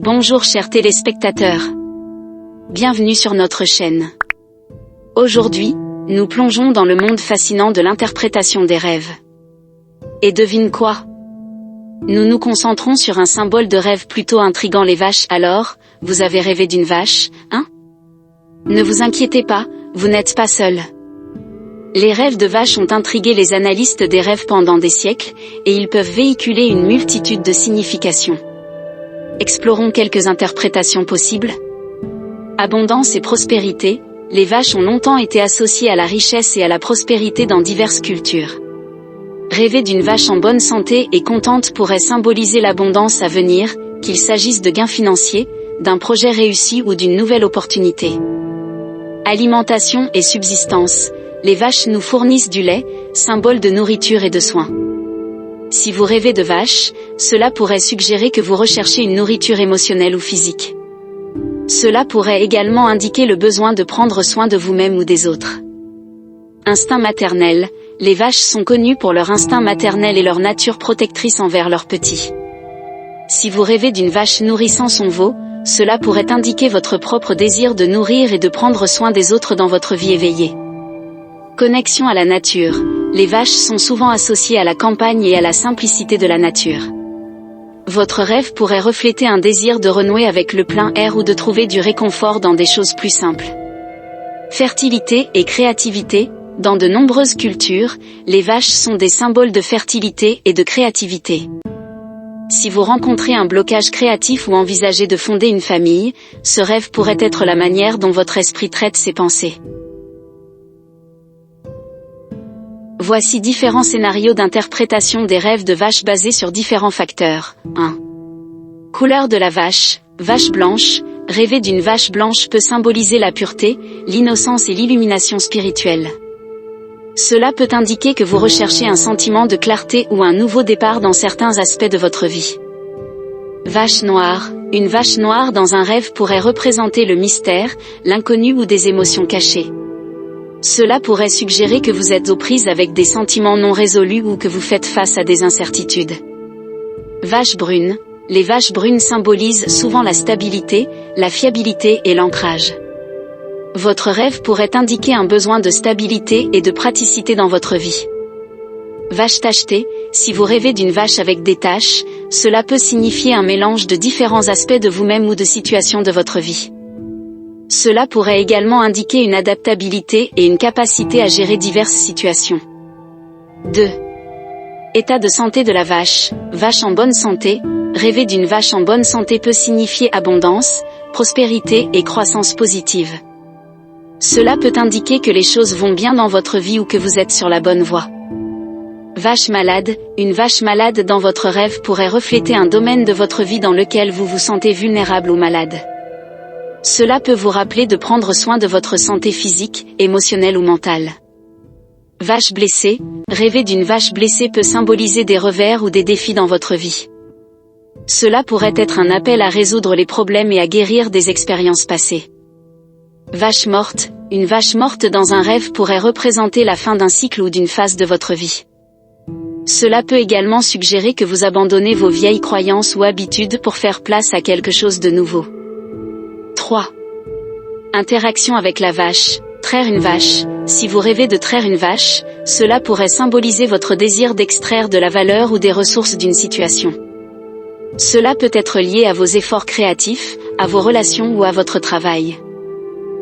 Bonjour chers téléspectateurs. Bienvenue sur notre chaîne. Aujourd'hui, nous plongeons dans le monde fascinant de l'interprétation des rêves. Et devine quoi? Nous nous concentrons sur un symbole de rêve plutôt intriguant, les vaches. Alors, vous avez rêvé d'une vache, hein? Ne vous inquiétez pas, vous n'êtes pas seul. Les rêves de vaches ont intrigué les analystes des rêves pendant des siècles, et ils peuvent véhiculer une multitude de significations. Explorons quelques interprétations possibles. Abondance et prospérité, les vaches ont longtemps été associées à la richesse et à la prospérité dans diverses cultures. Rêver d'une vache en bonne santé et contente pourrait symboliser l'abondance à venir, qu'il s'agisse de gains financiers, d'un projet réussi ou d'une nouvelle opportunité. Alimentation et subsistance, les vaches nous fournissent du lait, symbole de nourriture et de soins. Si vous rêvez de vaches, cela pourrait suggérer que vous recherchez une nourriture émotionnelle ou physique. Cela pourrait également indiquer le besoin de prendre soin de vous-même ou des autres. Instinct maternel, les vaches sont connues pour leur instinct maternel et leur nature protectrice envers leurs petits. Si vous rêvez d'une vache nourrissant son veau, cela pourrait indiquer votre propre désir de nourrir et de prendre soin des autres dans votre vie éveillée. Connexion à la nature, les vaches sont souvent associées à la campagne et à la simplicité de la nature. Votre rêve pourrait refléter un désir de renouer avec le plein air ou de trouver du réconfort dans des choses plus simples. Fertilité et créativité, dans de nombreuses cultures, les vaches sont des symboles de fertilité et de créativité. Si vous rencontrez un blocage créatif ou envisagez de fonder une famille, ce rêve pourrait être la manière dont votre esprit traite ses pensées. Voici différents scénarios d'interprétation des rêves de vaches basés sur différents facteurs. 1. Couleur de la vache, vache blanche. Rêver d'une vache blanche peut symboliser la pureté, l'innocence et l'illumination spirituelle. Cela peut indiquer que vous recherchez un sentiment de clarté ou un nouveau départ dans certains aspects de votre vie. Vache noire, une vache noire dans un rêve pourrait représenter le mystère, l'inconnu ou des émotions cachées. Cela pourrait suggérer que vous êtes aux prises avec des sentiments non résolus ou que vous faites face à des incertitudes. Vache brune, les vaches brunes symbolisent souvent la stabilité, la fiabilité et l'ancrage. Votre rêve pourrait indiquer un besoin de stabilité et de praticité dans votre vie. Vache tachetée, si vous rêvez d'une vache avec des taches, cela peut signifier un mélange de différents aspects de vous-même ou de situations de votre vie. Cela pourrait également indiquer une adaptabilité et une capacité à gérer diverses situations. 2. État de santé de la vache, vache en bonne santé. Rêver d'une vache en bonne santé peut signifier abondance, prospérité et croissance positive. Cela peut indiquer que les choses vont bien dans votre vie ou que vous êtes sur la bonne voie. Vache malade, une vache malade dans votre rêve pourrait refléter un domaine de votre vie dans lequel vous vous sentez vulnérable ou malade. Cela peut vous rappeler de prendre soin de votre santé physique, émotionnelle ou mentale. Vache blessée, rêver d'une vache blessée peut symboliser des revers ou des défis dans votre vie. Cela pourrait être un appel à résoudre les problèmes et à guérir des expériences passées. Vache morte, une vache morte dans un rêve pourrait représenter la fin d'un cycle ou d'une phase de votre vie. Cela peut également suggérer que vous abandonnez vos vieilles croyances ou habitudes pour faire place à quelque chose de nouveau. 3. Interaction avec la vache, traire une vache. Si vous rêvez de traire une vache, cela pourrait symboliser votre désir d'extraire de la valeur ou des ressources d'une situation. Cela peut être lié à vos efforts créatifs, à vos relations ou à votre travail.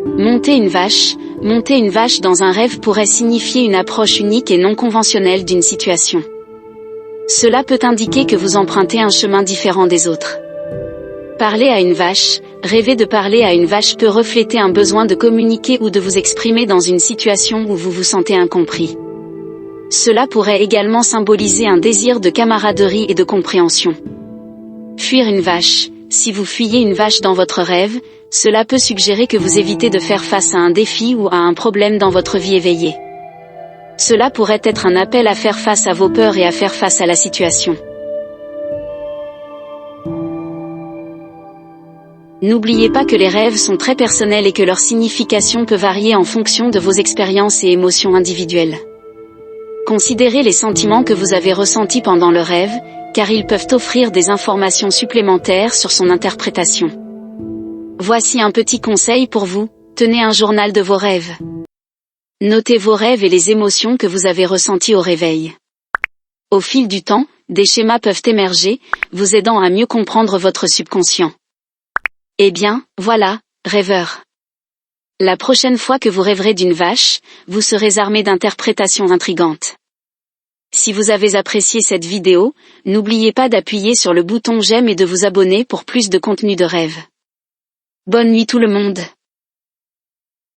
Monter une vache dans un rêve pourrait signifier une approche unique et non conventionnelle d'une situation. Cela peut indiquer que vous empruntez un chemin différent des autres. Parler à une vache, rêver de parler à une vache peut refléter un besoin de communiquer ou de vous exprimer dans une situation où vous vous sentez incompris. Cela pourrait également symboliser un désir de camaraderie et de compréhension. Fuir une vache, si vous fuyez une vache dans votre rêve, cela peut suggérer que vous évitez de faire face à un défi ou à un problème dans votre vie éveillée. Cela pourrait être un appel à faire face à vos peurs et à faire face à la situation. N'oubliez pas que les rêves sont très personnels et que leur signification peut varier en fonction de vos expériences et émotions individuelles. Considérez les sentiments que vous avez ressentis pendant le rêve, car ils peuvent offrir des informations supplémentaires sur son interprétation. Voici un petit conseil pour vous, tenez un journal de vos rêves. Notez vos rêves et les émotions que vous avez ressenties au réveil. Au fil du temps, des schémas peuvent émerger, vous aidant à mieux comprendre votre subconscient. Eh bien, voilà, rêveurs. La prochaine fois que vous rêverez d'une vache, vous serez armé d'interprétations intrigantes. Si vous avez apprécié cette vidéo, n'oubliez pas d'appuyer sur le bouton j'aime et de vous abonner pour plus de contenu de rêve. Bonne nuit tout le monde.